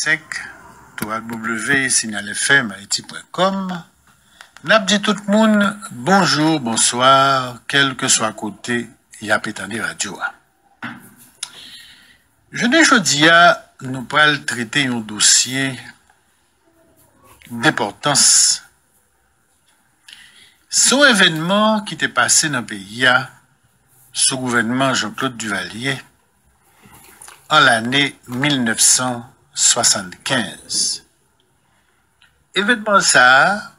sec, www.signalfm.haiti.com. N'a dit tout le monde bonjour, bonsoir, quel que soit côté, y a pétandi radio. Je n'ai choisi à nous pas traiter un dossier d'importance. Son événement qui était passé dans le pays sous gouvernement Jean-Claude Duvalier en l'année 1975. Événement ça,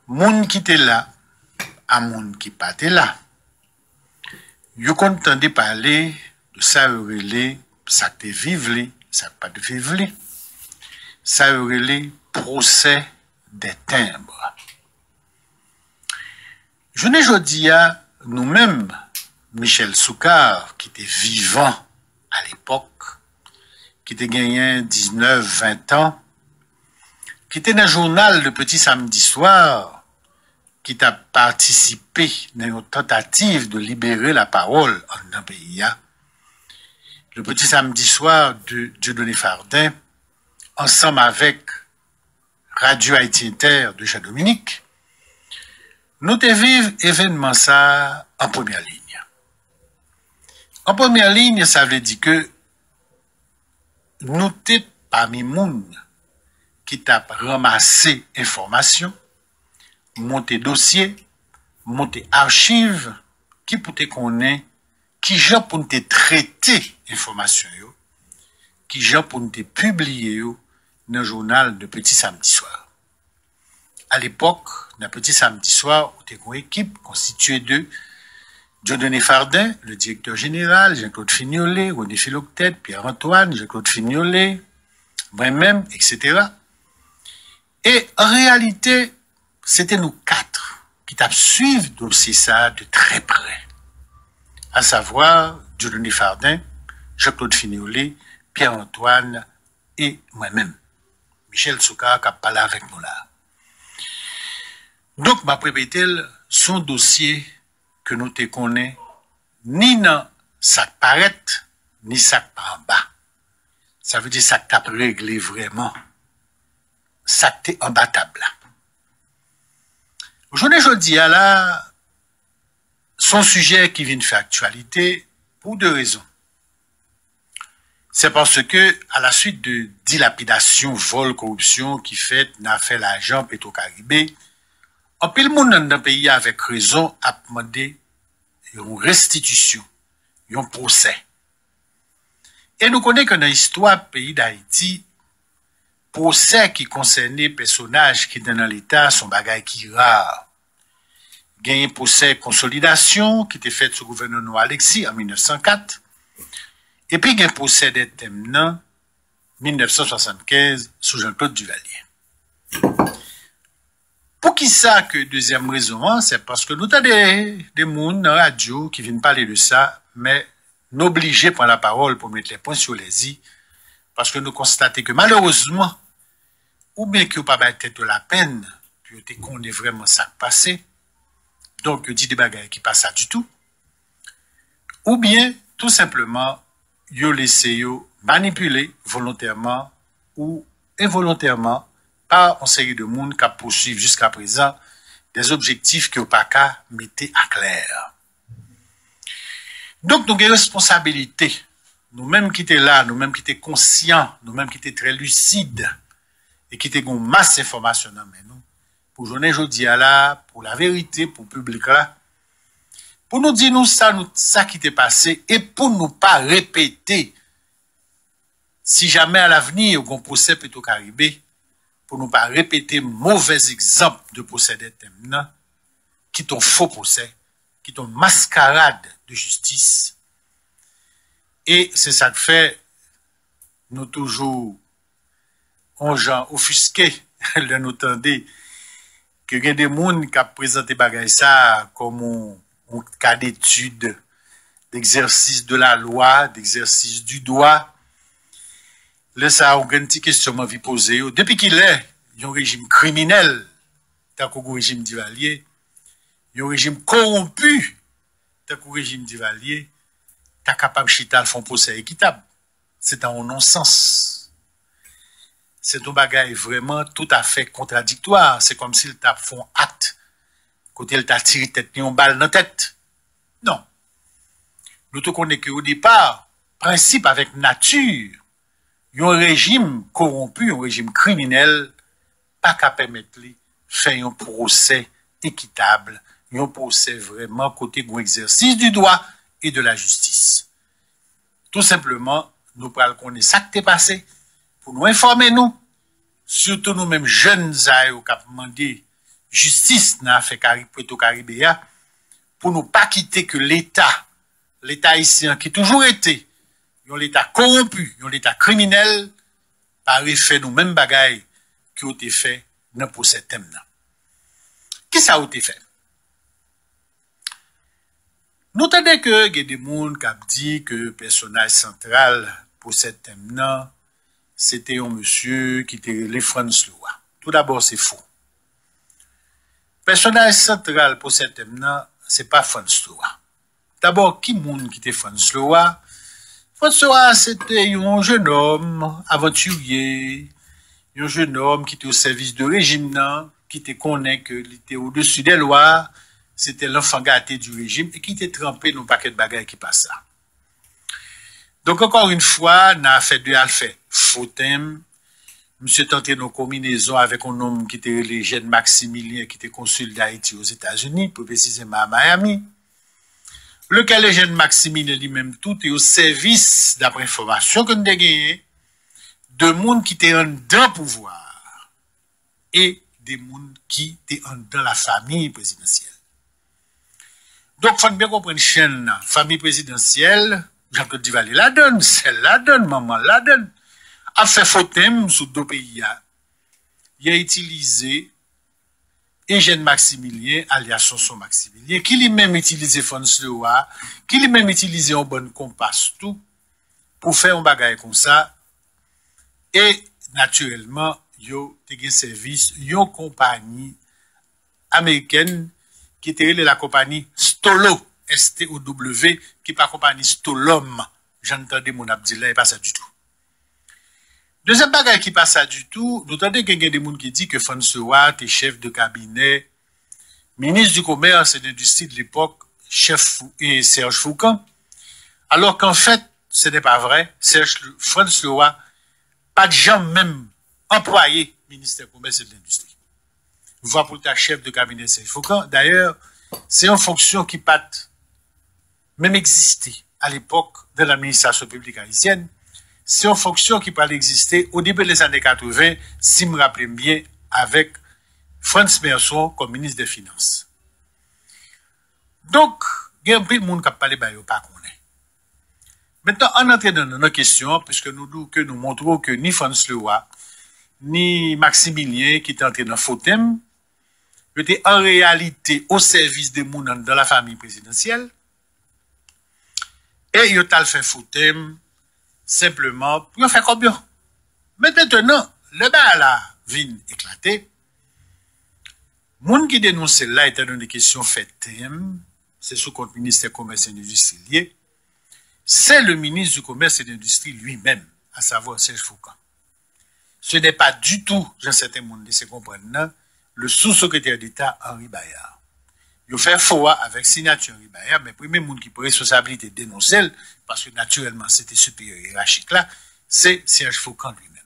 moun qui était là, à moun qui pas était là. Yo content de parler de ça relé, ça te vivre, ça pas de vivre. Ça relé procès des timbres. Je n'ai jodi à nous-mêmes, Michel Soukar, qui était vivant à l'époque, qui était gagné 19-20 ans, qui était dans le journal Le Petit Samedi Soir, qui a participé dans une tentative de libérer la parole dans le pays. Le Petit Samedi Soir de Dieudonné Fardin, ensemble avec Radio Haïti Inter de Jean-Dominique, nous te vivons événement ça en première ligne. En première ligne, ça veut dire que nous te parmi moun qui t'a ramassé information, monté dossier, monté archive, qui pour te connaître, qui gens pour te traiter information yo, qui gens pour te publier yo dans le journal de Petit Samedi Soir. À l'époque, dans Petit Samedi Soir, on était une équipe constituée de Dieudonné Fardin, le directeur général, Jean-Claude Fignolet, René Philoctète, Pierre-Antoine, Jean-Claude Fignolet, moi-même, etc. Et en réalité, c'était nous quatre qui t'avons suivi dossier ça de très près. À savoir, Dieudonné Fardin, Jean-Claude Fignolet, Pierre-Antoine et moi-même. Michel Soukar qui a parlé avec nous là. Donc, ma prépételle, son dossier que nous te connaissons, ni dans ça paraît, ni ça en bas. Ça veut dire ça t'a réglé vraiment. Ça t'est imbattable. Aujourd'hui, là, son sujet qui vient de faire actualité, pour deux raisons. C'est parce que, à la suite de dilapidation, vol, corruption qui fait, n'a fait l'argent Petro-Caribé, en pile monde dans le pays avec raison a demandé une restitution, un procès. Et nous connaissons que dans l'histoire du pays d'Haïti, procès qui concernait personnages qui étaient dans l'État sont bagaille qui rare. Il y a un procès consolidation qui était fait sous le gouvernement Alexis en 1904. Et puis il y a un procès des thèmes en 1975 sous Jean-Claude Duvalier. Pour qui ça que deuxième raison, c'est parce que nous avons des gens dans la radio qui viennent parler de ça, mais nous obligés prendre la parole pour mettre les points sur les i, parce que nous constatons que malheureusement, ou bien que vous n'avez pas tête de la peine, puis vous connaissez vraiment ça qui passé, donc vous dites des bagages qui passent ça du tout, ou bien tout simplement, vous laissez manipuler volontairement ou involontairement par une série de monde qui poursuivent jusqu'à présent des objectifs que pas qu'à mettre à clair. Donc, nous avons une responsabilité. Nous-mêmes qui étions là, nous-mêmes qui étions conscients, nous-mêmes qui étions très lucides et qui étions une masse d'informations dans nous, pour journée aujourd'hui là, pour la vérité, pour le public là, pour nous dire ça qui était passé et pour nous pas répéter si jamais à l'avenir, on procès Petro-Caribé, pour ne pas répéter mauvais exemples de procès des thèmes, qui sont faux procès, qui sont mascarade de justice. Et c'est ça que fait, nous toujours, on gens offusqués, de nous tendre, que il y a des gens qui ont présenté bagay ça comme un cas d'étude, d'exercice de la loi, d'exercice du droit. Là, ça a une petite question que je poser. Depuis qu'il est, il y a un régime criminel, tant qu'au régime Duvalier, il y a un régime corrompu, tant qu'au régime Duvalier, t'as capable de chita le fond procès équitable. C'est un non-sens. c'est un bagage vraiment tout à fait contradictoire. C'est comme s'il t'a fait un acte, côté il t'a tiré tête, ni on balle dans la tête. Non. Nous te connaissons qu'au départ, principe avec nature, un régime corrompu, un régime criminel, pas qu'à permettre de faire un procès équitable, un procès vraiment côté un exercice du droit et de la justice. Tout simplement, nous parlons qu'on est ça qui est passé, pour nous informer nous, surtout nous-mêmes jeunes qui ont demandé justice dans l'affaire Puerto-Caribéa, pour nous pas quitter que l'État haïtien qui a toujours été l'État corrompu, l'État criminel, par effet nous mêmes bagailles qui ont été fait dans pour ce thème-là. Qui ça a été fait? Nous entendons que il y a des gens qui ont dit que le personnage central pour ce thème-là, c'était un monsieur qui était les France Loa. Tout d'abord, c'est faux. Le personnage central pour ce thème-là, c'est pas France Loa. D'abord, qui monde qui était France Loa? France Loa, c'était un jeune homme aventurier, un jeune homme qui était au service du régime, qui était connaît que il était au-dessus des lois, c'était l'enfant gâté du régime et qui était trempé dans un paquet de bagages qui passe ça. Donc, encore une fois, on a fait deux alphas. Faux thème. Monsieur tenté nos combinaisons avec un homme qui était le jeune Maximilien, qui était consul d'Haïti aux États-Unis, plus précisément à Miami. Lequel le jeune Maximilien lui-même tout est au service, d'après information que nous avons gagné, de monde qui étaient dans le pouvoir et des monde qui étaient dans la famille présidentielle. Donc, il faut bien comprendre une chaîne, famille présidentielle, Jean-Claude Duvalier la donne, celle la donne, maman la donne, a fait faux thème sous deux pays. Il a utilisé Eugène Maximilien, alias Sonson Maximilien, qui lui-même utilisait France Leroy, qui lui-même utilisait un bon compas tout, pour faire un bagage comme ça. Et, naturellement, yo te gen service, yon compagnie américaine, qui était la compagnie Stolo, S-T-O-W, qui pas compagnie Stolom. J'entendais mon Abdillah, et pas ça du tout. Deuxième bagage qui passe ça du tout, nous entendons qu'il y a des gens qui disent que François est chef de cabinet, ministre du commerce et de l'industrie de l'époque, chef et Serge Foucan, alors qu'en fait, ce n'est pas vrai. François, pas de gens même employé ministère du commerce et de l'industrie. Voix pour ta chef de cabinet Serge Foucan. D'ailleurs, c'est une fonction qui pas même existé à l'époque de l'administration publique haïtienne. C'est une fonction qui peut exister au début des années 80, si je me rappelle bien, avec Frantz Merson comme ministre des Finances. Donc, il y a un peu de monde qui a parlé de ça, pas qu'on est. Maintenant, en entrant dans nos questions, puisque nous montrons que ni Frantz Leroy, ni Maximilien, qui est entré dans le faux thème, étaient en réalité au service des gens dans la famille présidentielle, et ils ont fait faux thème, simplement pour faire comme bien. Mais maintenant, le bas là vient éclater. Moun qui dénonce là, étant donné des questions faites thème, c'est sous compte ministère du Commerce et de l'Industrie, c'est le ministre du Commerce et de l'Industrie lui-même, à savoir Serge Foucan. Ce n'est pas du tout, dans certains mondes laissez comprendre, le sous-secrétaire d'État Henri Bayard. Il fait faux avec signature Henri Bayard, mais le premier monde qui peut responsabilité dénoncer, parce que naturellement c'était supérieur hiérarchique là, c'est Serge Foucan lui-même.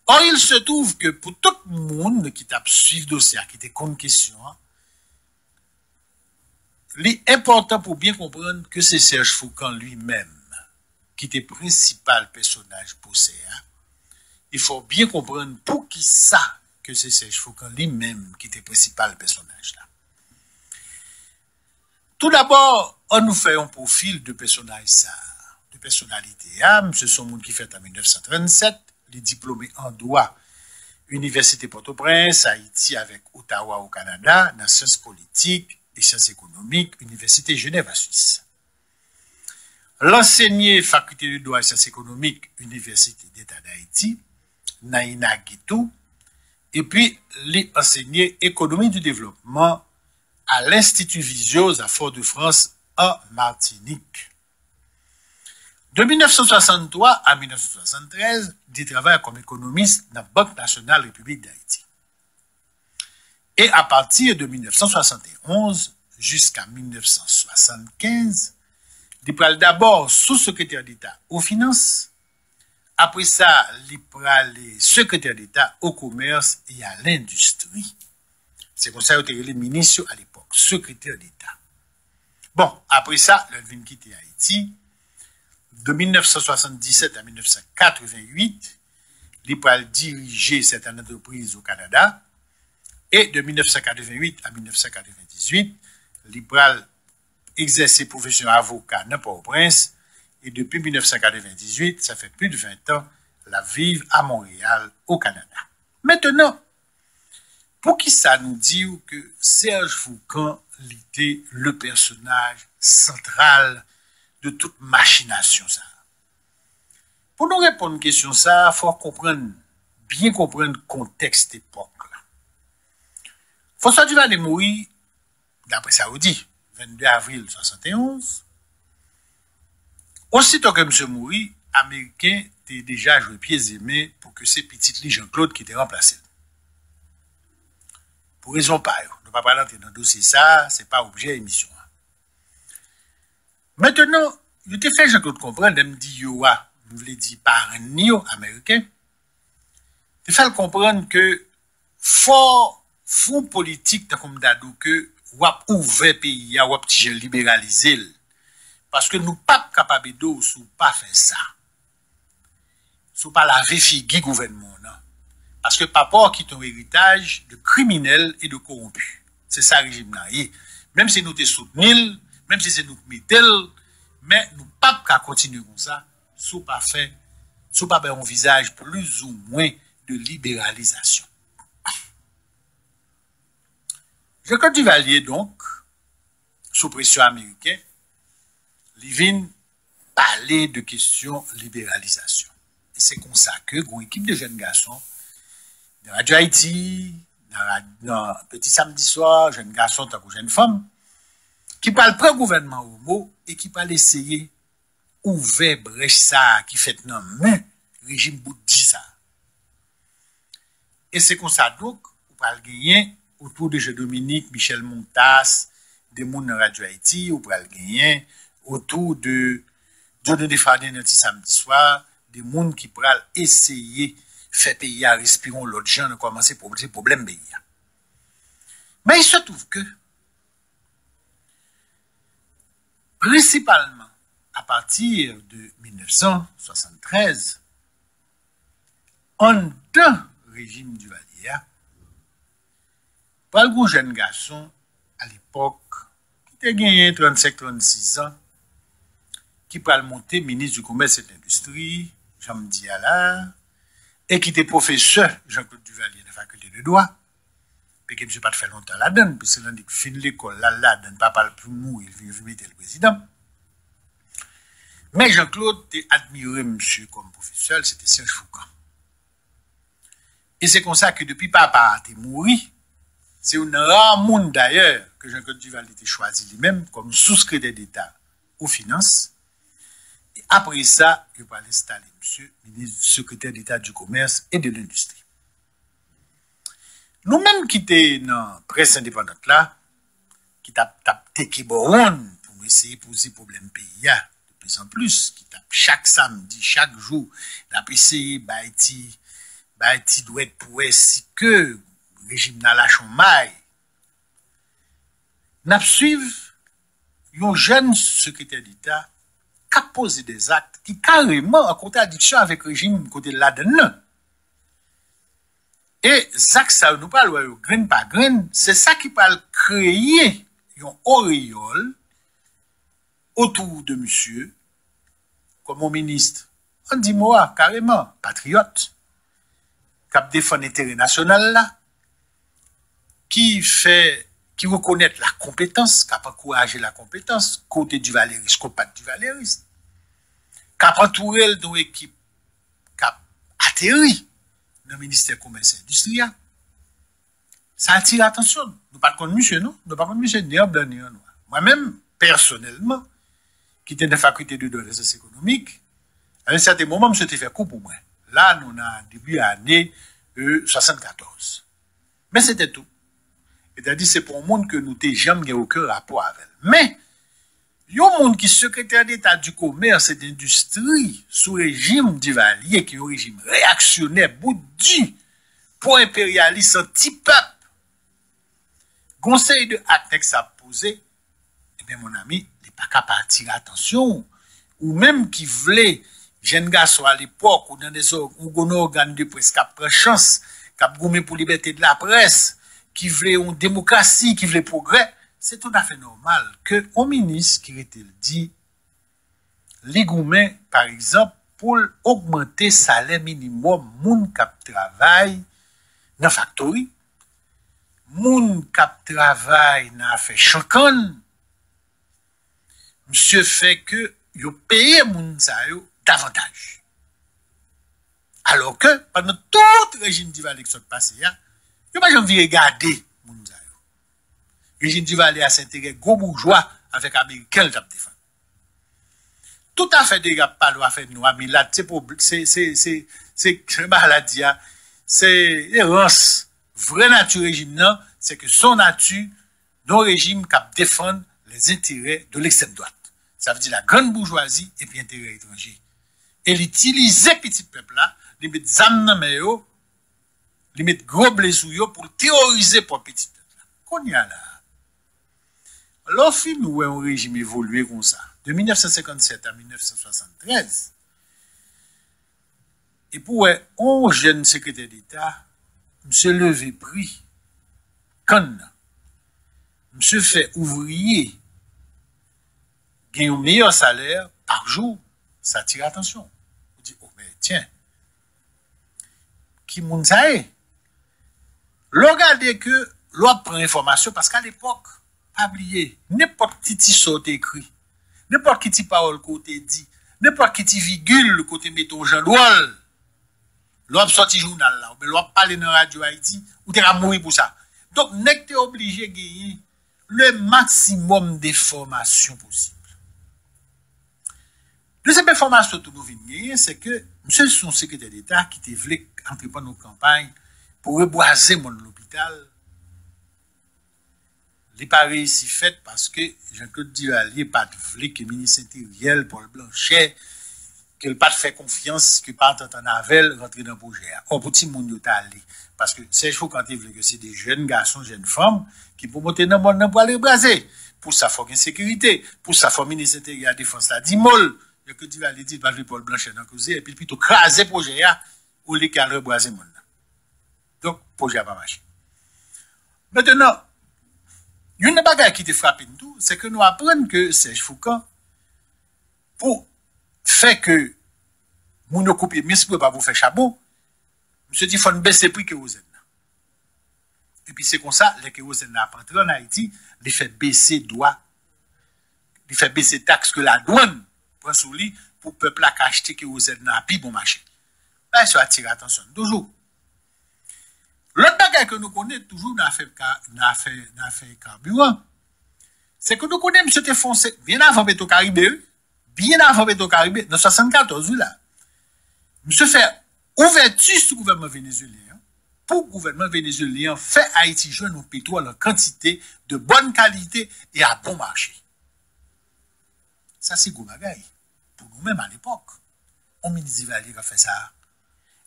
Or, il se trouve que pour tout le monde qui t'a suivi le dossier, qui était contre question, l'important pour bien comprendre que c'est Serge Foucan lui-même qui était le principal personnage pour CA. Il faut bien comprendre pour qui ça que c'est Serge Foucan lui-même qui était le principal personnage là. Tout d'abord, on nous fait un profil de personnage ça, de personnalité. Ce sont des gens qui fait en 1937, les diplômés en droit, Université Port-au-Prince, Haïti avec Ottawa au Canada, dans sciences politiques et sciences économiques, Université Genève à Suisse. L'enseigné faculté de droit et sciences économiques, Université d'État d'Haïti, Naïna Guitou, et puis l'enseigné économie du développement à l'Institut Visiose à Fort-de-France en Martinique. De 1963 à 1973, il travaille comme économiste dans la Banque nationale République d'Haïti. Et à partir de 1971 jusqu'à 1975, il prend d'abord sous-secrétaire d'État aux finances. Après ça, il prend les secrétaire d'État au commerce et à l'industrie. C'est comme ça qu'il était le ministre à l'époque, secrétaire d'État. Bon, après ça, il vient quitter Haïti. De 1977 à 1988, il va diriger certaines entreprises au Canada. Et de 1988 à 1998, il va exercer profession avocat dans Port-au-Prince. Et depuis 1998, ça fait plus de 20 ans, la vive à Montréal, au Canada. Maintenant, pour qui ça nous dit que Serge Foucan était le personnage central de toute machination ça? Pour nous répondre à une question ça, il faut bien comprendre le contexte époque. François Duvalier mourit, d'après Saoudi, 22 avril 1971. Aussitôt que M. mourit, Américain était déjà joué pieds et mains pour que ces petites lits Jean-Claude qui étaient remplacés. Pour raison pareille. On ne va pas rentrer dans le dossier ça, c'est pas objet d'émission. Maintenant, je t'ai fait Jean-Claude comprendre, il me dit, je voulais dire par un américain, je fait comprendre que fort politique comme d'adou que wap ouvert pays à wap tije libéraliser parce que nous pas capables de sous pas faire ça sous pas la figue gouvernement non parce que papa qui ton héritage de criminels et de corrompus c'est ça régime là même si nous te soutenons même si c'est nous mettel mais nous pas continuer comme ça sous pas un visage plus ou moins de libéralisation. Jean-Claude Duvalier, donc, sous pression américaine, il vient parler de questions libéralisation. Et c'est comme ça que, une équipe de jeunes garçons, dans Radio Haïti, dans Petit Samedi Soir, jeunes garçons, tant que jeunes femmes, qui parlent pré-gouvernement au mot et qui parlent essayer ouvrir brèche ça, qui fait non, mais régime bouddhiste ça. Et c'est comme ça, donc, on parle gagner autour de Jean-Dominique, Michel Montas, des gens dans Radio Haïti, ou pral gagner, autour de Johnny Defardin dans samedi soir, des gens qui pral essayer faire pays à respirer l'autre gens de commencer pour poser problème pays. Mais il se trouve que, principalement, à partir de 1973, en deux régimes du Valier, par le jeune garçon, à l'époque, qui était gagné 35-36 ans, qui peut monter ministre du Commerce et de l'Industrie, Jean Diala, et qui était professeur, Jean-Claude Duvalier, de la faculté de droit, et qui ne s'est pas fait longtemps là-dedans, puisque l'on dit que fin l'école, là-dedans, pas parler plus mou, il vient mettre le président. Mais Jean-Claude a admiré monsieur comme professeur, c'était Serge Foucan. Et c'est comme ça que depuis papa a mouru, c'est un rare monde d'ailleurs que Jean-Claude Duvalier a choisi lui-même comme sous-secrétaire d'État aux finances. Et après ça, il va installer monsieur ministre secrétaire d'État du commerce et de l'industrie. Nous-mêmes qui étions dans la presse indépendante là, qui tap boron pour essayer de poser problème pays de plus en plus, qui tape chaque samedi, chaque jour, n'a essayé Baïti doit être pour si que régime dans la chômage, n'a suivi un jeune secrétaire d'État qui a posé des actes qui carrément en contradiction avec le régime côté de là-dedans. Et ça, ça nous parle, grain par grain, c'est ça qui parle créer un auréole autour de monsieur, comme mon ministre. On dit moi, carrément, patriote, qui défend l'intérêt national là, qui reconnaît la compétence, qui a encouragé la compétence, côté du Valéris, côté du Valéris, qui a entouré d'une équipe, qui a atterri dans le ministère commerce et industrie. Ça attire l'attention. Nous ne parlons pas de monsieur, non? Nous ne parlons pas de monsieur ni en blanc ni en noir. Moi-même, personnellement, qui était dans la faculté de droit et des sciences économiques, À un certain moment, monsieur te fait coup pour moi. Là, nous avons début année 74. Mais c'était tout. C'est-à-dire, c'est pour un monde que nous n'avons jamais aucun rapport avec. Mais, il y a un monde qui est secrétaire d'État du commerce et d'industrie sous régime Duvalier, qui est un régime réactionnaire, bouddhi, pour impérialiste, anti-peuple. Conseil de acte ça posé, eh bien, mon ami, il n'est pas capable d'attirer attention. Ou même qui voulait, jeune garçon à l'époque, ou dans des organes de presse, qui prend chance, qui a gommé pour liberté de la presse, qui voulait une démocratie, qui voulait progrès, c'est tout à fait normal que un ministre qui était dit, les gourmets, par exemple, pour augmenter le salaire minimum, moun kap travail dans factory, moun kap travail dans fait chankan, monsieur fait que yo paye moun sa yo davantage. Alors que pendant tout régime Duvalier qui s'est passé, yo pas jamais regarder moun sa yo. Régime Duvalier a s'intérêt gros bourgeois avec américain t'a défendre. Tout à fait de pas loi fait nous mais là c'est maladie, c'est errance. Vraie nature régime non, c'est que son nature non régime qui défend les intérêts de l'extrême droite. Ça veut dire la grande bourgeoisie et puis intérêts étrangers. Et l'utiliser petit peuple là, les mettre zam nan men yo, les mettre gros blessou pour terroriser pour petit peuple là. Qu'on y a là. Lorsque nous avons un régime évolué comme ça, de 1957 à 1973, et pour un jeune secrétaire d'État, monsieur levé prix, quand monsieur fait ouvrier, gagne un meilleur salaire par jour, ça attire attention. Vous dites, oh mais tiens, qui moun ça est? Regardez que l'on prend information parce qu'à l'époque, pas oublier, n'importe qui saute écrit, n'importe qui parole côté dit, n'importe qui virgule côté métaux Jean Doual, l'on sorti journal là, mais l'on parler dans radio Haïti, ou t'es à mourir pour ça. Donc, n'est pas obligé de gagner le maximum d'informations possibles. Deuxième information que nous venons gagner, c'est que monsieur son secrétaire d'État qui te voulait entreprendre nos campagnes pour reboiser mon hôpital, les pas réussi fait parce que Jean-Claude Duvalier pas voulu que le ministre intérieur Paul Blanchet que le pas fait confiance que pas entendre avec rentrer dans le projet. Au petit monde yo ta allé parce que Serge Foucault quand il veut que c'est des jeunes garçons, jeunes femmes qui pour monter dans le monde pour aller braser. Pour ça faut une sécurité, pour ça faut ministre intérieur la défense la dit molle. Que Duvalier dit va Paul Blanchet dans cause et puis plutôt craser projet là ou les qu'à rebraser monde. Donc projet a pas marché. Maintenant une bagaille qui te frappe tout, c'est que nous apprenons que Serge Foucault, pour faire que nous coupions, mais si pas pour faire chabot, monsieur dit qu'il faut baisser le prix kérosène. Et puis c'est comme ça, les kérosène n'a pas entré en Haïti, il fait baisser droit, il fait baisser taxe que la douane prend sous lui pour le peuple à acheter kérosène n'a plus bon marché. Là, il faut attirer attention, toujours. L'autre bagage que nous connaissons toujours dans l'affaire carburant, c'est que nous connaissons M. Foncé bien avant Petro-Caribé, dans 74, là. M. fait ouverture sur le gouvernement vénézuélien, pour le gouvernement vénézuélien fait Haïti joindre au pétrole en quantité de bonne qualité et à bon marché. Ça, c'est gros bagaille. Pour nous-mêmes à l'époque, on ministre Duvalier a fait ça.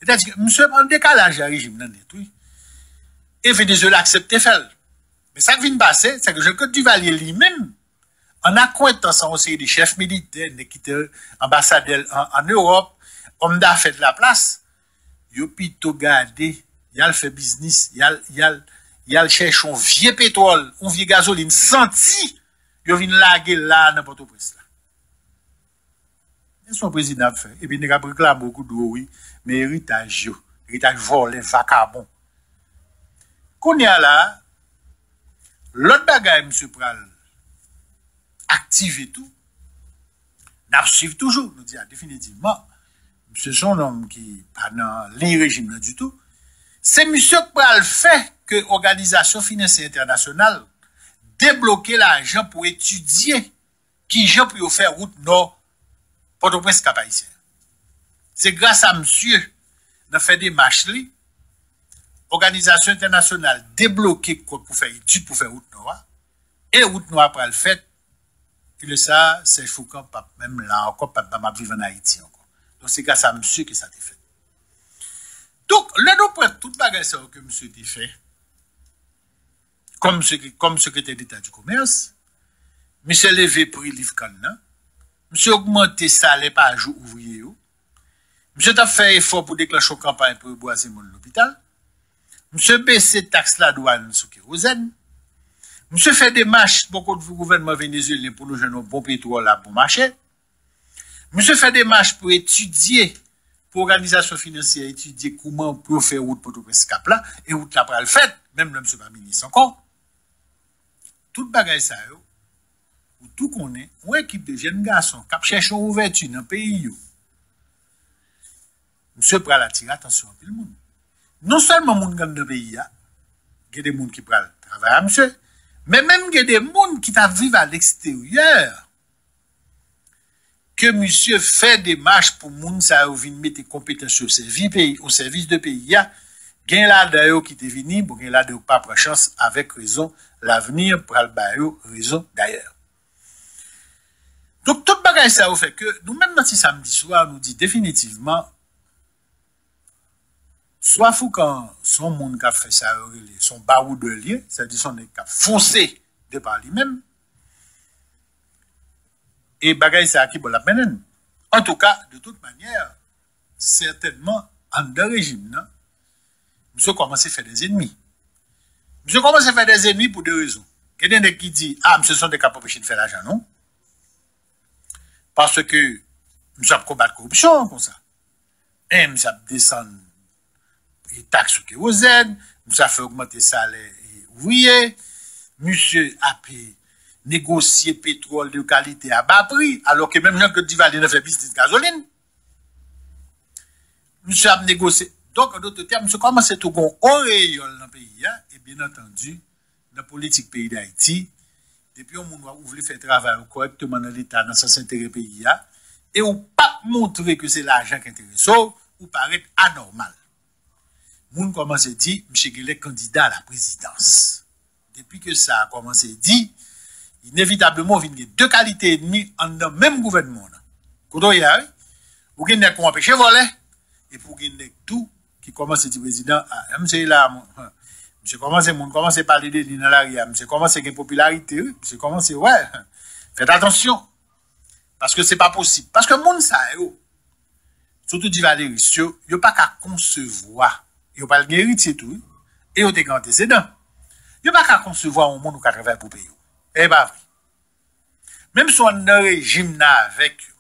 C'est-à-dire que M. en décalage à régime dans détruit. Et Venezuela accepte de faire. Mais ça qui vient de passer, c'est que Jean-Claude Duvalier lui-même, en accointant en série des chefs militaires, des ambassadeurs en Europe, homme d'affaires de la place, il a plutôt gardé, il a fait business, il a cherché un vieux pétrole, un vieux gasoline, senti, il vient laguer là, n'importe où. Et son président fait. Et puis, il a réclamé beaucoup de oui, mais héritage volé, vacabon. Qu'on y a là, l'autre bagaille, M. Pral, active et tout, n'a suivi toujours, nous dit définitivement, M. son homme qui pas dans les régimes du tout, c'est M. Pral fait que l'Organisation financière internationale débloque l'argent pour étudier qui gens pour faire route nord Port-au-Prince Cap-Haïtien. C'est grâce à monsieur, nous fait des marches, organisation internationale débloquée pour faire études, pour faire route noire, et route noire pour le fait, et ça, c'est Foucan, même là encore, pas vivre en Haïti encore. Donc c'est grâce à monsieur que ça a été fait. Donc, là, nous prenons toute bagage que monsieur a fait, comme secrétaire d'État du commerce, monsieur levé prix livre canne, monsieur augmenté salaire par jour ouvrier, monsieur a fait effort pour déclencher une campagne pour boiser l'hôpital, monsieur baissé taxe la douane sur kérosène, monsieur fait des marches pour le gouvernement vénézuélien pour nous donner un bon pétrole là pour marché, monsieur fait des marches pour étudier, pour l'organisation financière, étudier comment pour faire route pour tout ce cap là, et route là pour le fait, même le monsieur pas ministre encore. Tout bagage ça, ou tout qu'on est, une équipe de jeunes garçons qui cherchent une ouverture dans le pays. Monsieur pral attirer attention à tout le monde. Non seulement les gens dans le pays, il y a des gens qui pral travailler à monsieur, mais même il y a des gens qui vivent à l'extérieur. Que monsieur fait des marches pour moun ça vienne mettre compétences au service de pays, gain là d'ailleurs qui te vini, pour gain là de pas prendre chance avec raison l'avenir pral bayo raison d'ailleurs. Donc tout bagage ça fait que nous même si samedi soir nous dit définitivement soit Foucan son monde qui a fait ça son barou de lieu, c'est-à-dire son qui a foncé de par lui-même. Et bagay ça qui bon la peine. En tout cas, de toute manière, certainement, en deux régimes, non? Monsieur commence à faire des ennemis. Monsieur commence à faire des ennemis pour deux raisons. Quelqu'un qui dit, ah, monsieur sont des capables de faire l'argent, non? Parce que, monsieur a combattre la corruption, comme ça. Et monsieur a descendre les taxes aux aides, monsieur a fait augmenter salaire et ouvrier, monsieur a payé négocier pétrole de qualité à bas prix, alors que même Jean Côte d'Ivoire ne fait business de gasoline. Monsieur a négocié. Donc, en d'autres termes, monsieur commence à tout gon auréole dans le pays, et bien entendu, dans la politique pays d'Haïti, depuis on voulait faire travail correctement dans l'État, dans ce intérêt pays, et on pas montrer que c'est l'argent qui intéresse, ou paraît anormal. Moun commence à dire, monsieur Guélé candidat à la présidence. Depuis que ça a commencé à dire, inévitablement, il y a deux qualités et demie en le même gouvernement. Quand il y a, vous avez des empêcher voler, et pour gagner tout, qui commence à dire président, ah, monsieur là, monsieur commence à parler de lui dans l'arrière, monsieur commence à gagner popularité, monsieur commence à, ouais, faites attention. Parce que c'est pas possible. Parce que moun ça, surtout dit Valérie, il n'y a pas qu'à concevoir, il n'y a pas le héritier tout, et il y a des antécédents. Il n'y a pas qu'à concevoir un monde qui travaille pour payer. Eh bien, même si on a un régime avec eux,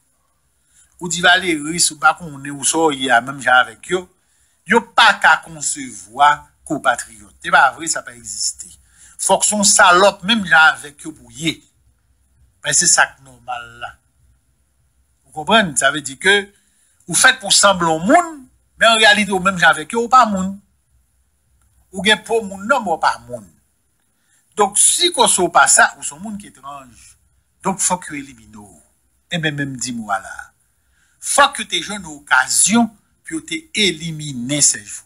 ou dit Valérie, ou pas qu'on est ou ça, il y a même gens avec eux, il n'y a pas qu'à concevoir compatriotes. C'est pas vrai, ça peut exister. Faut que son salope, même gens avec eux, pour y. Ben, c'est ça qui est normal là. Vous comprenez? Ça veut dire que, vous faites pour sembler au monde, mais en réalité, ou même gens avec eux, ou pas monde. Ou bien pour monde, non, ou pas monde. Donc, si qu'on ne pas ça, ou son monde qui est étrange, donc, faut que élimine. Et même dis-moi là. Faut que tu aies une occasion pour te éliminer ces jours.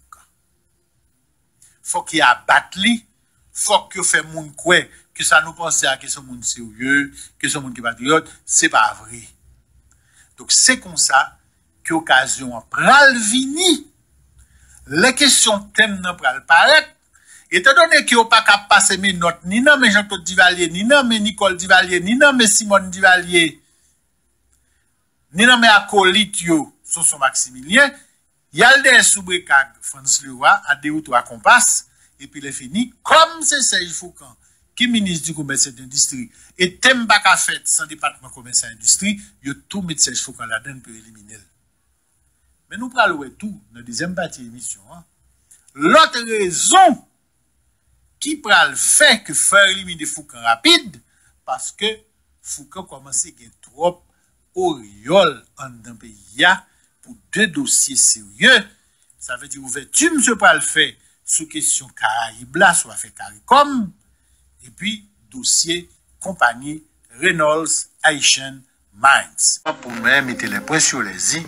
Faut qu'il y a battu, faut que fait monde quoi, que ça nous pense à que ce monde sérieux, que ce monde qui est patriote, c'est pas vrai. Donc, c'est comme ça que l'occasion pral vini. Les questions thèmes n'a pral paraître. Étant donné qu'il n'y a pas qu'à passer mes notes, ni non, mais Jean-Claude Duvalier, ni non, mais Nicole Duvalier, ni non, mais Simone Duvalier, ni non, mais acolyte yo, son Maximilien, il y a des sous-bricades, France Leroy, à deux ou trois compasses, et puis il fini, comme c'est Serge Foucan, qui est ministre du commerce et de l'industrie, et thème pas qu'à fait sans département commerce et industrie, il y a tout mis Serge Foucan là-dedans pour éliminer. Mais nous parlons de tout, dans la deuxième partie de l'émission. L'autre raison, qui pral fait que faire éliminer Foucan rapide, parce que Foucan commence à gagner trop auréole en d'un pays pour deux dossiers sérieux. Ça veut dire ouverture, monsieur pral fait sous question Caraïbes là, soit fait CARICOM, et puis dossier compagnie Reynolds Haitian Mines. Pour moi, mettre les points sur les i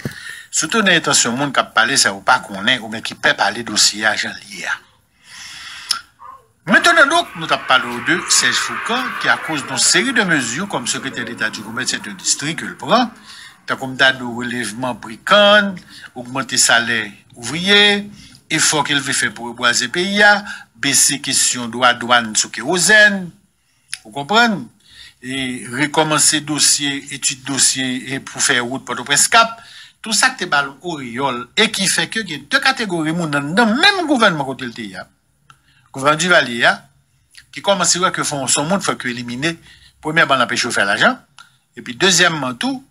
Surtout dans l'intention monde qui a parlé, ça ou pas qu'on est, ou bien qui peut parler dossier à Jean Lia. Maintenant, donc, nous avons parlé de Serge Foucault, qui, à cause d'une série de mesures, comme secrétaire d'État du commerce et industrie que le prend, comme date de relèvement bricane, augmenter salaire ouvrier, effort qu'il veut faire pour reboiser pays, baisser question droit douane sur kérosène, vous comprenez? Et recommencer dossier, étude dossier, et pour faire route pour le Cap. Tout ça qui est ballon auréole, et qui fait que il y a deux catégories dans le même gouvernement côté le TIA. Gouvernement du Valier, qui commence à voir que son monde faut éliminer. Premièrement, l'empêcher de faire l'argent. Et puis, deuxièmement, tout,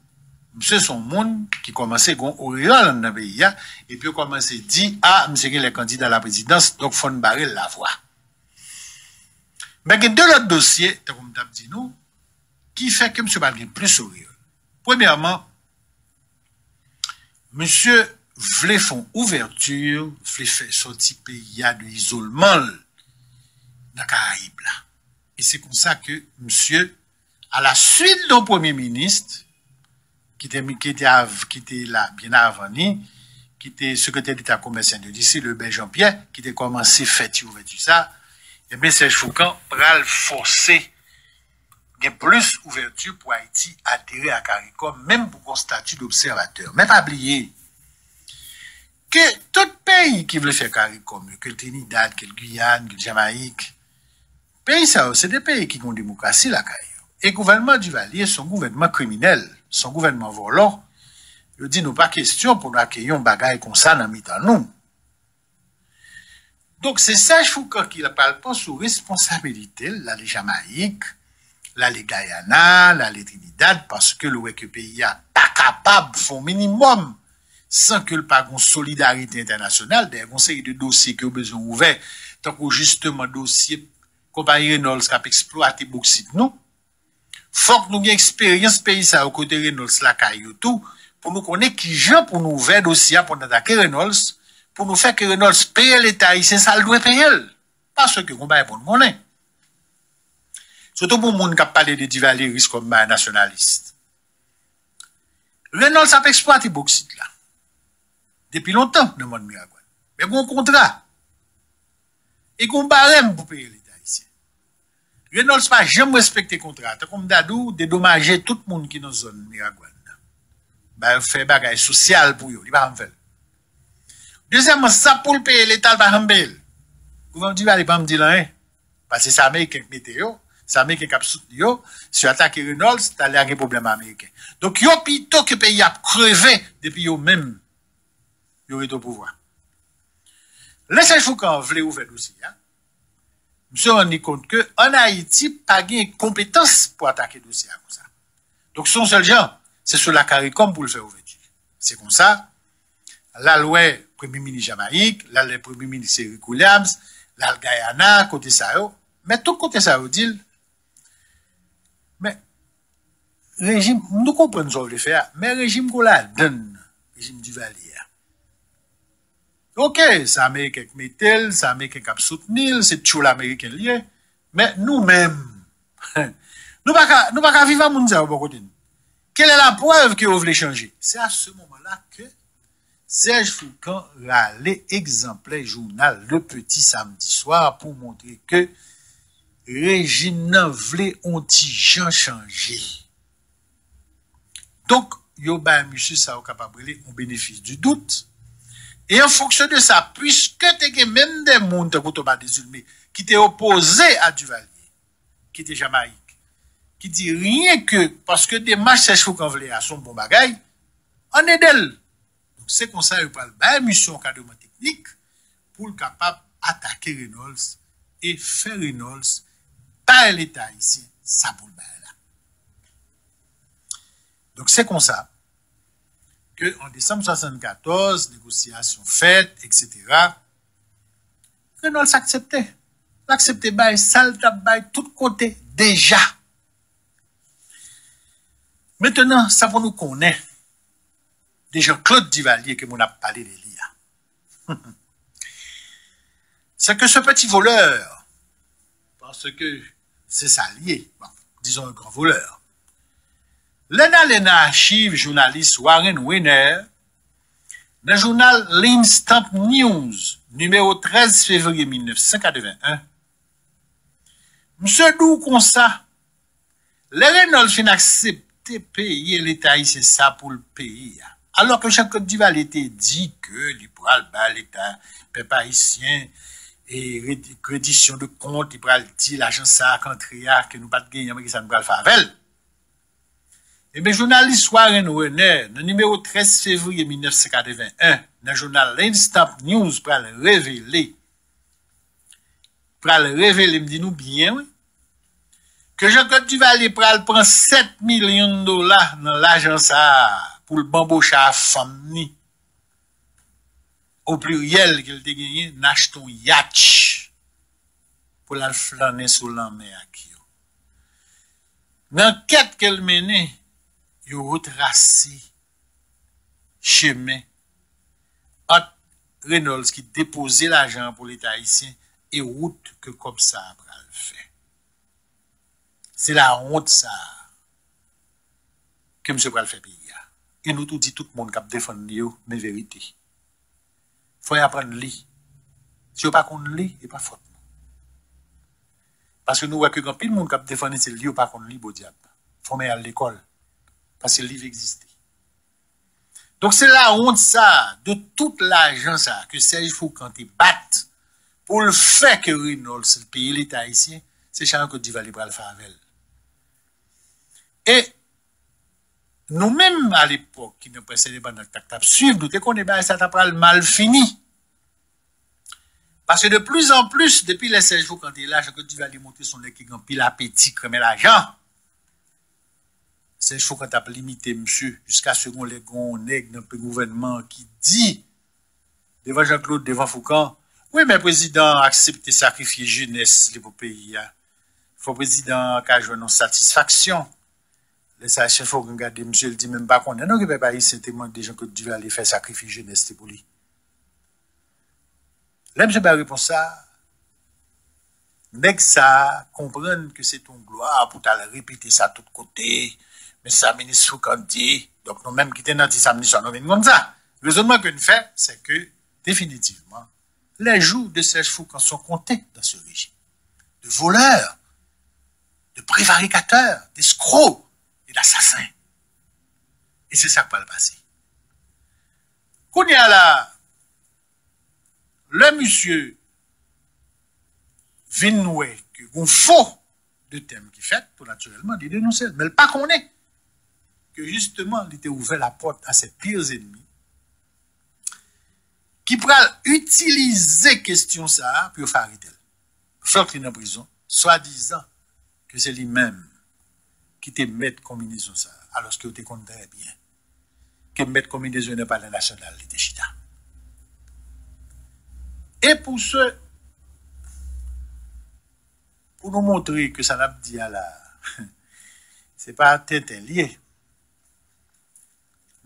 monsieur son monde qui commençait à auréole dans le pays, et puis, commence à dire, ah, monsieur est le candidat à la présidence, donc, faut barrer la voie. Mais il y a deux autres dossiers, comme tu dit nous, qui fait que monsieur Balgin plus auréole. Premièrement, monsieur voulait faire ouverture, voulait faire sortir pays de l'isolement dans la Caraïbe là. Et c'est comme ça que monsieur, à la suite d'un premier ministre, qui était là bien avant, qui était secrétaire d'État commerce d'ici, le Ben Jean-Pierre, qui était commencé à faire ouverture ça, et bien Serge Foucault pral forcer il y a plus ouverture pour Haïti adhérer à CARICOM, même pour un statut d'observateur. Mais pas oublier que tout pays qui veut faire CARICOM, que le Trinidad, que le Guyane, que le Jamaïque, pays ça, c'est des pays qui ont démocratie la CARICOM. Et le gouvernement du Valier, son gouvernement criminel, son gouvernement volant, il dit nous pas question pour nous accueillir un bagage comme ça dans mi-temps nous. Donc c'est Serge Foucault qui ne parle pas sous responsabilité, là les Jamaïques, là les Guyana, là les Trinidad, parce que le pays n'est pas capable, font minimum, sans que le pas de solidarité internationale, des conseils de dossiers qui ont besoin ouverts, tant que justement dossier compagnie Reynolds qui a exploité bauxite nous, faut que nous ayons expérience pays ça au côté Reynolds la caillou tout, pour nous connaître qui gens pour nous ouvrir dossier pour nous attaquer Reynolds, pour nous faire que Reynolds paye l'État, c'est ça le doit payer. Parce que combat pour nous connaître. Surtout pour les gens qui parlent de Duvalier comme nationaliste. Reynolds a exploité bauxite là. Depuis longtemps dans le monde Miragouane. Mais il y a un contrat. Et il y a un barème pour payer l'État ici. Reynolds n'a jamais respecté le contrat. Comme Dadou, dédommager tout le monde qui est dans la zone Miragouane. Ben, il fait un bagage social pour eux. Il va en faire. Deuxièmement, ça pour payer l'État, il va en faire. Le gouvernement Duvalier va me dire rien. Parce que c'est américain qui météo. C'est américain qui a soutenu. Si tu attaques Reynolds, tu as un problème américain. Donc, il y a plutôt que le pays a crevé depuis eux même. Il y aurait au pouvoir. Le Serge Foucault voulait ouvrir le dossier. Je me suis rendu compte qu'en Haïti, pas de compétence pour attaquer le dossier comme ça. Donc, son seul genre, c'est sur la CARICOM pour le faire ouvrir. C'est comme ça. Là, le premier ministre Jamaïque, là, le premier ministre Eric Williams, là, le Guyana, côté Sao. Mais tout côté Sao dit, mais, régime, nous comprenons ce qu'on veut faire, mais régime qu'on la donne, régime du Valier. Ok, c'est américain qui met c'est américain qui a soutenu, c'est toujours l'américain lié, mais nous-mêmes, nous pas vivre à Mounza au côté. Quelle est la preuve que vous voulez changer? C'est à ce moment-là que Serge Foucault a l'exemplaire journal Le Petit Samedi Soir pour montrer que régime n'a voulait ont-ils changé. Donc, yo ba monsieur ça au capable de au bénéfice du doute. Et en fonction de ça, puisque tu as même des gens qui étaient opposés à Duvalier, qui étaient Jamaïque, qui dit rien que parce que des marches Serge Foucault voulaient à son bon bagaille, on est d'elle. Donc c'est comme ça, il parle de mission encadrement technique pour le capable d'attaquer Reynolds et faire Reynolds par l'État ici, ça pour le bail là. Donc c'est comme ça. En décembre 1974, négociations faites, etc., Reynolds acceptait. L'acceptait, ça le tout côté, déjà. Maintenant, ça pour nous connaître. Déjà, Claude Duvalier, que l'on a parlé de l'IA. C'est que ce petit voleur, parce que c'est ça lié, bon, disons un grand voleur, Lena archive journaliste Warren Weiner Dans le journal l'Instant News, numéro 13 février 1981, Monsieur Dou comme ça, les Renault fin accepté payer l'État c'est ça pour le pays. Alors que chaque Côte d'Ivoire était dit que l'Ipral l'État, peuple haïtien, et reddition de compte, il pral dit l'agence ça à que nous pas de gagner, mais que ça nous pral favel. Et bien, journaliste Warren Werner, dans le numéro 13 février 1981, dans le journal l'Instant News, pral révéler, me dit nous bien, oui, que Jean-Claude Duvalier pral prend 7 millions de dollars dans l'agence pour le bambouche à femme ni. Au pluriel qu'il a gagné, n'achète un yacht pour la flâner sous la mer à qui. Dans l'enquête qu'elle menait, il a retracé chemin entre Reynolds qui déposait l'argent pour l'État haïtien et route que comme ça après le fait. C'est la honte ça que M. Pral fait payer. Et nous tout dit tout le monde qui a défendu mes vérités. Faut y apprendre li. Si vous pas qu'on li, et pas faute. Parce que nous voyons que quand pile monde qui a défendu c'est li ou pas qu'on li beau diable. Faut mettre à l'école parce que le livre existait. Donc c'est la honte ça de toute l'argent ça que Serge Foucan te batte pour le fait que Reynolds le pays l'État haïtien, c'est Jean Côte d'Ivoire le faire avec. Et nous-mêmes, à l'époque, qui nous précédaient pas dans le tap suivre, nous déconnons ça t'a mal fini. Parce que de plus en plus, depuis les 16 jours, quand il est là, Jean-Claude Duvalier monter son équipe en pile appétit, comme l'argent. 16 jours, quand t'as limité, monsieur, jusqu'à ce qu'on les nègres dans le gouvernement qui dit, devant Jean-Claude, devant Foucan, oui, mais le président a accepté de sacrifier jeunesse pour le pays. Il faut le président qui a joué une satisfaction. Les sages, il faut regarder, monsieur, il dit même pas qu'on est. Non, il ne peut pas y simplement des gens que Dieu va aller faire sacrifier jeunesse pour lui. Là, monsieur, va répondre ça. Nèg ça, comprendre que c'est ton gloire pour t'aller répéter ça de tous côtés. Mais ça, ministre Foucan dit. Donc, nous-mêmes qui sommes dans ça, nous sommes comme ça. Le raisonnement que nous faisons, c'est que, définitivement, les jours de Serge Foucan sont comptés dans ce régime. De voleurs, de prévaricateurs, d'escrocs, d'assassins. Et c'est ça qui va le passer. Quand il y a là, le monsieur Vinoué, qui est un faux de thème qui fait, tout naturellement, il dénonce. Mais le pas qu'on est, que justement, il était ouvert la porte à ses pires ennemis, qui pourraient utiliser question ça pour faire arrêter. Faire qu'il est en prison, soi-disant que c'est lui-même qui te met combinaison ça, alors que tu te compte très bien. Que mettre combinaison n'est pas la nationale, il était chita. Et pour ce, pour nous montrer que ça n'a pas dit à la, c'est pas tête lié.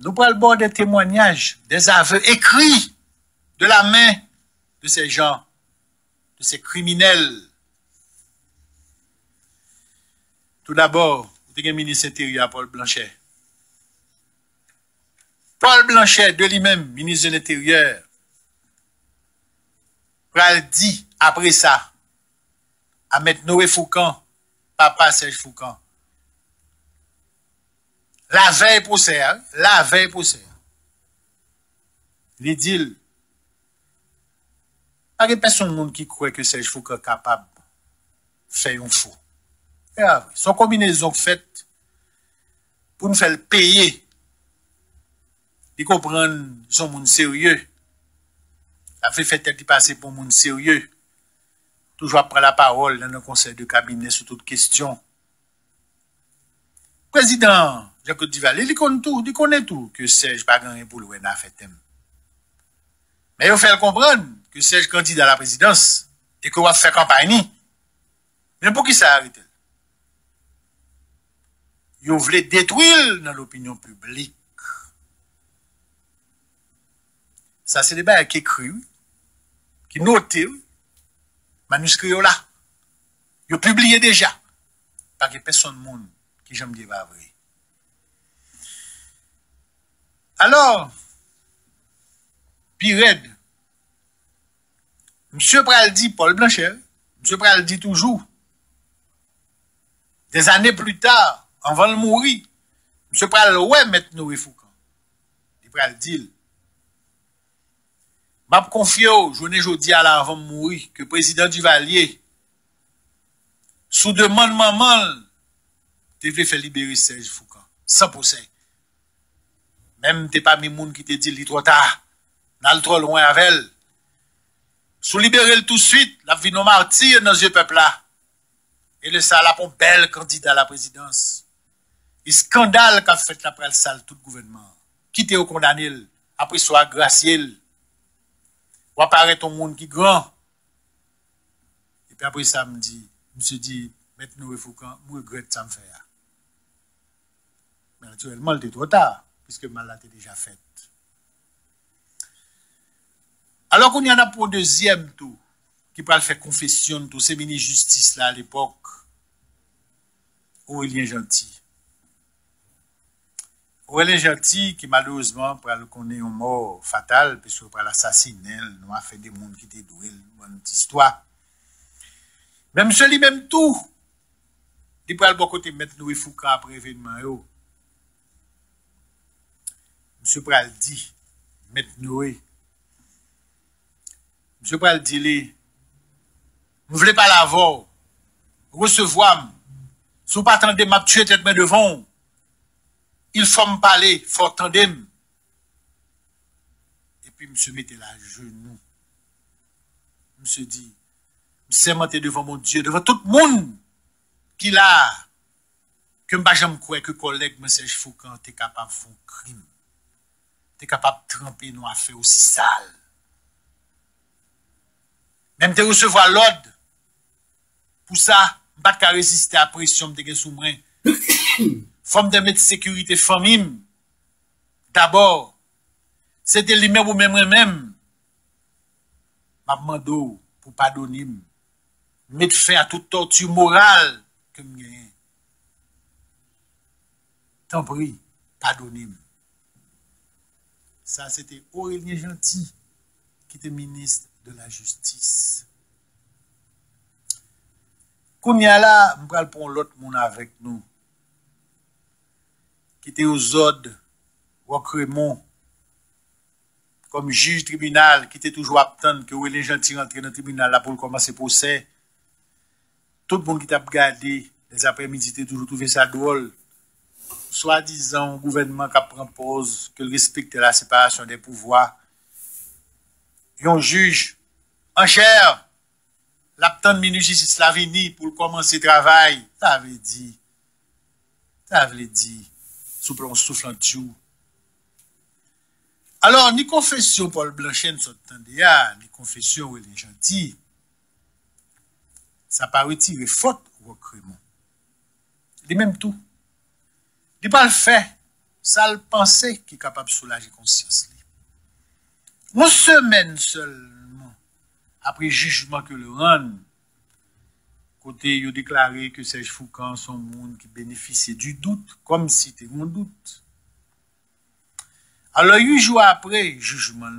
Nous prenons le bord des témoignages, des aveux écrits de la main de ces gens, de ces criminels. Tout d'abord, le ministre intérieur Paul Blanchet. Paul Blanchet, de lui-même, ministre de l'Intérieur, pral dit, après ça, à mettre Noé Foucan, papa Serge Foucan, la veille pour ça, il dit, il n'y a personne qui croit que Serge Foucan est capable de faire un faux. Son combinaison faite pour nous faire payer. Il comprend son monde sérieux. La fait tête passer pour monde sérieux. Toujours prendre la parole dans le conseil de cabinet sur toute question. Président Jean-Claude Duvalier, il connaît tout que Serge pas gagné pour le WENA fait thème. Mais il faut comprendre que Serge candidat à la présidence et qu'on va faire campagne. Mais pour qui ça arrête? Ils voulaient détruire dans l'opinion publique. Ça, c'est des bails qui écrit, qui notent, manuscrits là. Ils ont publié déjà. Pas que personne monde qui j'aime dire vrai. Alors, Puis raide. Monsieur Pral dit, Paul Blanchet, Monsieur Pral dit toujours, des années plus tard, avant de mourir, Monsieur Pral, ouais, mettre Noé Foucan. Il Pral dit, m'a confié au journée jeudi à la avant de mourir, que le président Duvalier, sous demande maman, devait faire libérer Serge Foucan. 100%. Même t'es pas mis moun qui te dit, il est trop tard. N'a trop loin avec elle. Sous libérer tout de suite, la vie nos martyrs dans ce peuple-là. Et le ça, la pour belle candidat à la présidence. Le scandale qu'a fait après le sale tout le gouvernement. Quitter au condamné, après soit gracié. Ou apparaît ton monde qui grand. Et puis après ça, me dit, maintenant, il faut qu'on regrette ça me faire. Mais naturellement, il était trop tard, puisque le mal était déjà fait. Alors qu'on y en a pour deuxième tour, qui peut faire confession de tous ces mini-justices là à l'époque, Aurélien Gentil. Aurélien Gentil, qui malheureusement, pour le connaître une mort fatale, parce que pour l'assassiner, nous a fait des mondes qui étaient doués, une histoire. Même celui même tout, il peut le bon côté mettre Noé Foucan après l'événement. Monsieur Pral dit, mettre Noé. Monsieur Pral dit, vous ne voulez pas l'avoir, recevoir, si vous ne pas attendez, m'a tué tête main devant, il faut me parler, il faut attendre. Et puis, monsieur mettait la genou. Monsieur dit, monsieur monté devant mon Dieu, devant tout le monde qui l'a, que je ne crois que collègue, monsieur Foucan, est capable de faire un crime. T'es capable de tremper nos affaires aussi sales. Même de recevoir l'ordre. Pour ça, je ne peux pas résister à la pression de sous moi. Forme de mettre sécurité famille. D'abord, c'était lui-même ou même moi-même. Je demande pour pardonner. Mettre fin à toute torture morale que je gagne. T'en prie, pardonnez-moi. Ça, c'était Aurélien Gentil, qui était ministre de la Justice. Quand il y a là, je vais prendre l'autre monde avec nous, qui était aux ordres, Roquemont, comme juge tribunal, qui était toujours attendre que Aurélien Gentil rentre dans le tribunal là pour commencer le procès. Tout le monde qui t'a regardé les après-midi, était toujours trouvé ça drôle. Soi-disant, le gouvernement qui prend pause, que respecte la séparation des pouvoirs. Un juge en chair, l'abtend minute justice la vini pour commencer le travail. Ça veut dire, souple on souffle en dessous. Alors, ni confession Paul Blanchet, ni confession Aurélien Gentil, ça pas retirer faute ou recrutement. Les mêmes tout. Il pas le fait, ça le penser qui est capable de soulager la conscience. Une semaine seulement, après le jugement que le rend, côté, il a déclaré que Serge Foucan sont monde qui bénéficiait du doute, comme si c'était un doute. Alors, 8 jours après le jugement,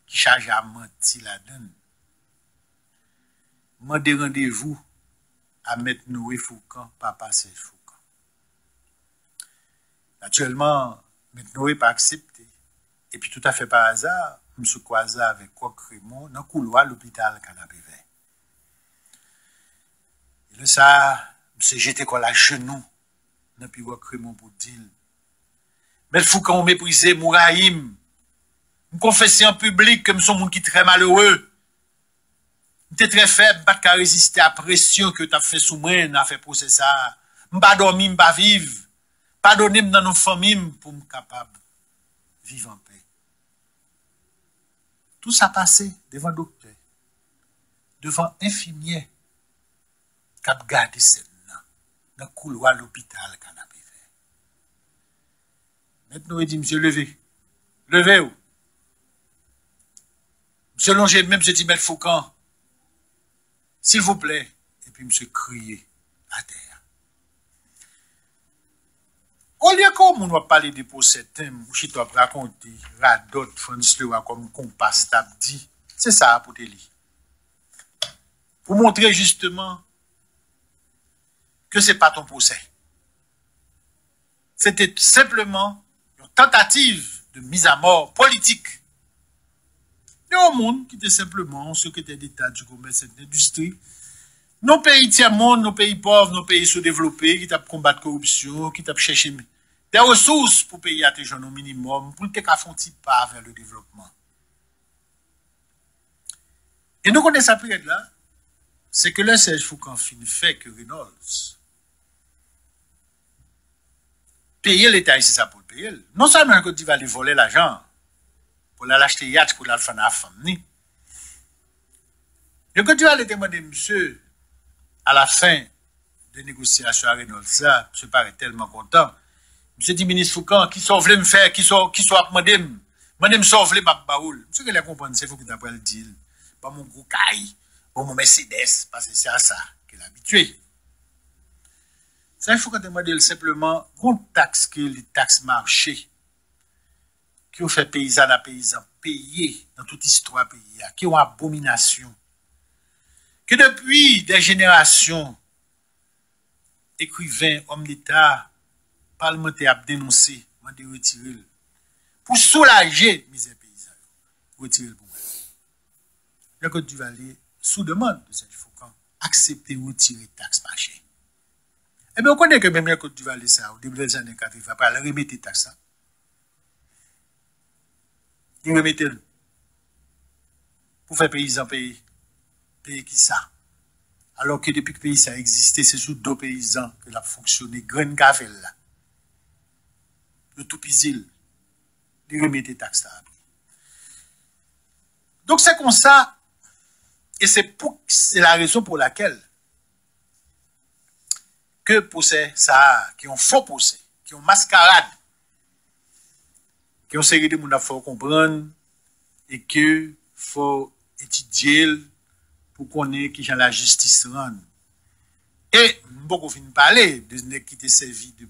qui charge à mentir la donne, m'a des rendez-vous à mettre Noé Foucan, papa Serge Foucan. Naturellement, maintenant, il n'est pas accepté. Et puis, tout à fait par hasard, je me suis croisé avec Roquemont dans le couloir de l'hôpital Canapé Vert. Et là, ça, je me suis jeté à genoux dans le Roquemont pour dire, mais il faut qu'on méprise Mouraïm. Je me confesse en public que je suis un monde qui est très malheureux. Je suis très faible, je ne peux pas résister à la pression que tu as fait sous moi, tu as fait procès ça. Je ne peux pas dormir, je ne peux pas vivre. Pardonnez-moi dans nos familles pour me capable de vivre en paix. Tout ça passé devant le docteur, devant infirmier, qui a gardé cette dans le couloir de l'hôpital Canapé Vert. Maintenant, il dit, monsieur, levez. Levez-vous. Monsieur Longer, même monsieur dit, M. Foucan, s'il vous plaît. Et puis, monsieur crié à terre. Au lieu qu'on va parler de procès, ou si tu as raconté, Radot, France Leroy, comme compas, t'as dit, c'est ça pour te lire. Pour montrer justement que ce n'est pas ton procès. C'était simplement une tentative de mise à mort politique. Il y a un monde qui était simplement secrétaire d'État du commerce et de l'industrie. Nos pays tiers-monde, nos pays pauvres, nos pays sous-développés, qui tapent combattre la corruption, qui tapent chercher des ressources pour payer à tes gens au minimum, pour te faire un pas vers le développement. Et nous connaissons cette période-là, c'est que le Serge Foucan fait que Reynolds payer l'État ici, ça pour le payer. Non seulement que tu vas lui voler l'argent, pour l'acheter yacht, pour la faire à la femme, ni. Le que tu vas lui demander, monsieur, à la fin des négociations à Reynolds, ça, je paraît tellement content. Monsieur dit, ministre Foucan, qui sont voulu me faire, qui sont demandé, me sauver ma baoul. Monsieur, qui comprendre, c'est vous qui t'appelle le deal. Pas mon gros caille, pas mon Mercedes, parce que c'est à ça qu'il est habitué. Ça, il faut qu'on demande simplement, qu'on taxe que les taxes marché, qui ont fait paysan à paysan payer dans toute histoire pays, qui ont abomination, que depuis des générations, écrivains, hommes d'État, parlementaires ont dénoncé, ont retiré, pour soulager misère paysan, retirer le pouvoir. Le Côte du Valais, sous demande de Serge Foucan, accepter de retirer taxes marché. Eh bien, on connaît que même la Côte du Valais, ça, au début des années 80, il va remettre les taxes. Il remettent pour faire paysans payer. Payer qui ça? Alors que depuis que le pays ça a existé, c'est sous deux paysans que l'a fonctionné. Grain café là. Le tout pisil. Il remettent les taxes là. Donc c'est comme ça. Et c'est la raison pour laquelle que procès ça, qui ont faux procès, qui ont mascarade, qui ont série de monde à faut comprendre et que faut étudier pour connaître qui j'en la justice rend. Et beaucoup fin parler de ce qui était servi de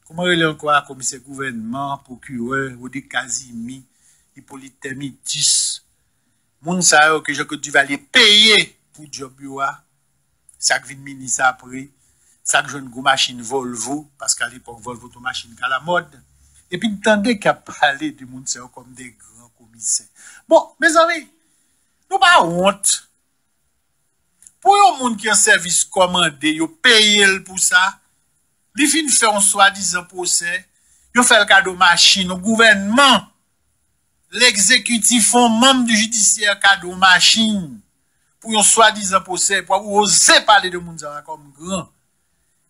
comment il est encore commissaire gouvernement, procureur, ou de Casimi, Hippolyte Termitus, moun sa yo que je que tu vas les payer pour job yo ça que vient ministre après. Ça que jeune machine Volvo, parce qu'à l'époque, Volvo, ton machine à la mode. Et puis, tendez qu'à parler du monde comme des grands commissaires. Bon, mes amis, nous pas honte. Pour un monde qui a un service commandé, yo paye pour ça, li fin fait un soi-disant procès, yo fait le cadeau machine au gouvernement, l'exécutif font membre du judiciaire cadeau machine, pour un soi-disant procès, pour oser parler de monde comme grand.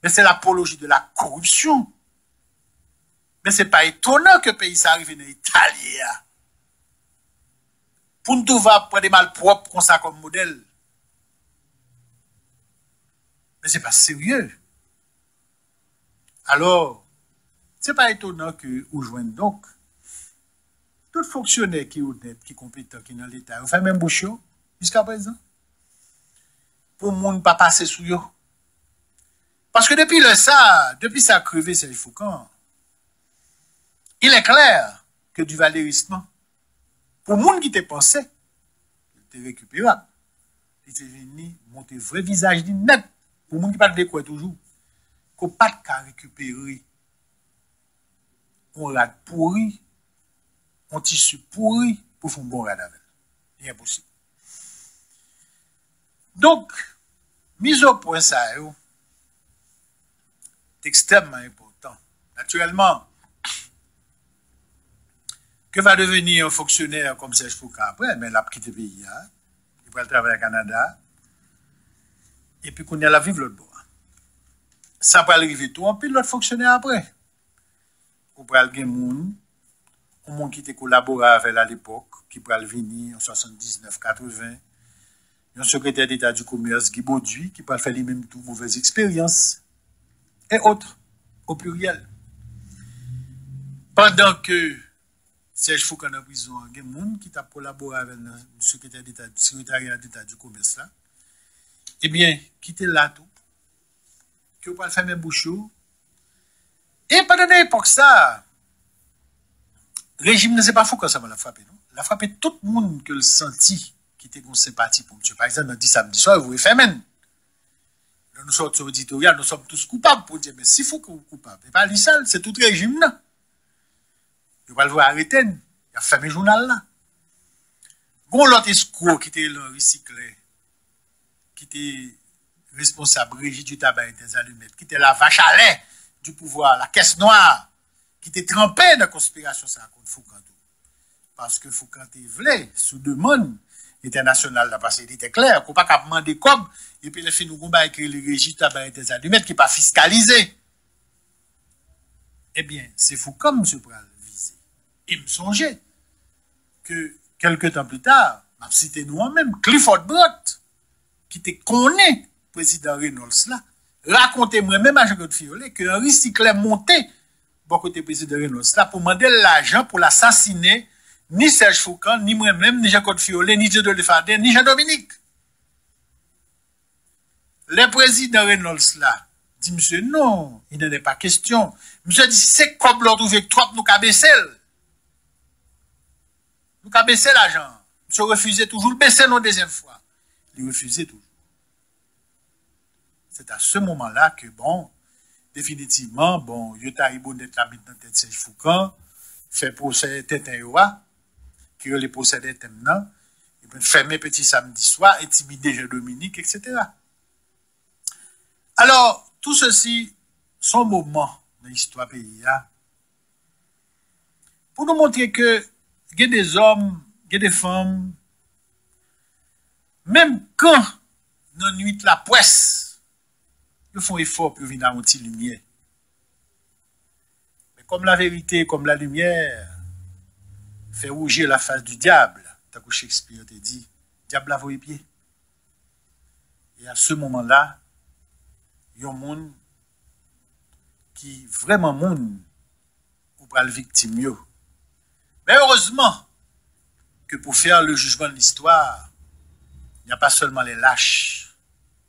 Mais c'est l'apologie de la corruption. Mais ce n'est pas étonnant que le pays s'arrive en Italie. Pour nous va prendre des malpropres comme ça comme modèle. Mais ce n'est pas sérieux. Alors, ce n'est pas étonnant que vous joignez donc tout fonctionnaire qui est honnête, qui est compétent, qui est dans l'État. Vous faites même bouchon jusqu'à présent. Pour le monde ne pas passer sous eux. Parce que depuis ça crevé Serge Foucan, il est clair que du valérissement, pour le monde qui te pensait, il était récupérable. Il était venu monter vrai visage du net. Pour le monde qui parle de quoi toujours, qu'on pas de cas récupérer. On rade pourri, on tissu pourri pour faire un bon rade avec. C'est impossible. Donc, mise au point ça, extrêmement important. Naturellement, que va devenir un fonctionnaire comme Serge Foucan après? Mais il a quitté le pays, il va travailler au Canada, et puis qu'on y a la vivre l'autre bord. Ça va arriver tout en pile l'autre fonctionnaire après. On va aller un monde qui était collaboré avec à l'époque, qui va venir en 79, 80, un secrétaire d'État du commerce, Guy Bauduit, qui va faire les mêmes tout mauvaises expériences. Et autres, au pluriel. Pendant que Serge Foucan en prison, il y a des gens qui ont collaboré avec le secrétariat d'État du commerce là, eh bien, quittez là tout, que vous pouvez faire mes bouchons, Et pendant l'époque, ça, le régime ne s'est pas Foucault, ça m'a frappé, non? Il a frappé tout le monde que le senti qui était une sympathie pour monsieur. Par exemple, on dit samedi soir, vous êtes même. Nous sommes sur l'éditorial, nous sommes tous coupables pour dire, mais si Foucault est coupable, c'est pas lui seul, c'est tout le régime, là. Il va le voir arrêter, il a fermé le journal, là. Bon, l'autre escroc qui était le recyclé, qui était responsable, régie du tabac et des allumettes, qui était la vache à lait du pouvoir, la caisse noire, qui était trempé dans la conspiration ça contre Foucault. Parce que Foucault voulait, sous demande internationale, là, parce qu'il était clair, qu'on pas qu'à demander comme, et puis les filles nous combat avec les régies du tabac et des allumettes qui n'est pas fiscalisé. Eh bien, c'est Foucault, M. Pral, visé. Il me songeait que, quelques temps plus tard, m'a cité nous-mêmes, Clifford Brott, qui était connu, président Reynolds là, racontez moi même à Jean-Claude Fiolet que Henri Siclet monté bon côté président Reynolds là pour demander l'argent pour l'assassiner ni Serge Foucan, ni moi-même, ni Jean-Claude Fiolet, ni Dieu Faden, ni Jean-Dominique. Le président Reynolds là dit monsieur non, il n'en est pas question. Monsieur dit c'est comme l'on trouve trop nous cabesser. Nous cabesser l'argent. Monsieur refusait toujours le baisser une deuxième fois. Il refusait toujours. C'est à ce moment-là que, bon, définitivement, bon, Yota Ibounet habite dans tête Serge Foucan, fait procès tête Yoa, qui les procédés maintenant, et puis fermer petit samedi soir, intimider Jean-Dominique, etc. Alors, tout ceci sont moments dans l'histoire pays, pour nous montrer que, il y a des hommes, il y a des femmes, même quand, dans la nuit la presse, ils font effort pour venir à une petite lumière. Mais comme la vérité, comme la lumière, fait rougir la face du diable, tant que Shakespeare te dit, diable a vos pieds. Et à ce moment-là, il y a un monde qui, vraiment monde, ou pas le victime. Mais heureusement que pour faire le jugement de l'histoire, il n'y a pas seulement les lâches,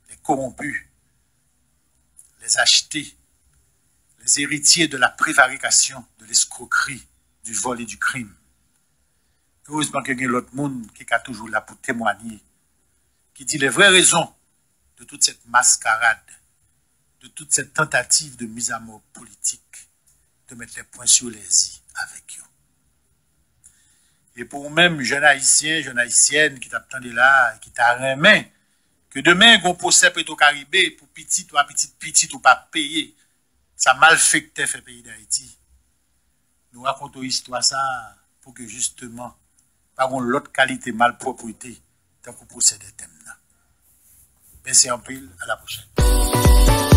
les corrompus, les achetés, les héritiers de la prévarication, de l'escroquerie, du vol et du crime. Heureusement qu'il y a l'autre monde qui est toujours là pour témoigner, qui dit les vraies raisons de toute cette mascarade, de toute cette tentative de mise à mort politique, de mettre les points sur les i avec eux. Et pour vous-même, jeune haïtien, jeune haïtienne qui t'attendait là, qui t'a remis, que demain, on procès au Caribé pour petit ou pas payer, ça malfecte fait pays d'Haïti. Nous racontons l'histoire ça pour que justement, par l'autre qualité malpropreté, tant qu'on procède des thèmes là. Merci en pile, à la prochaine.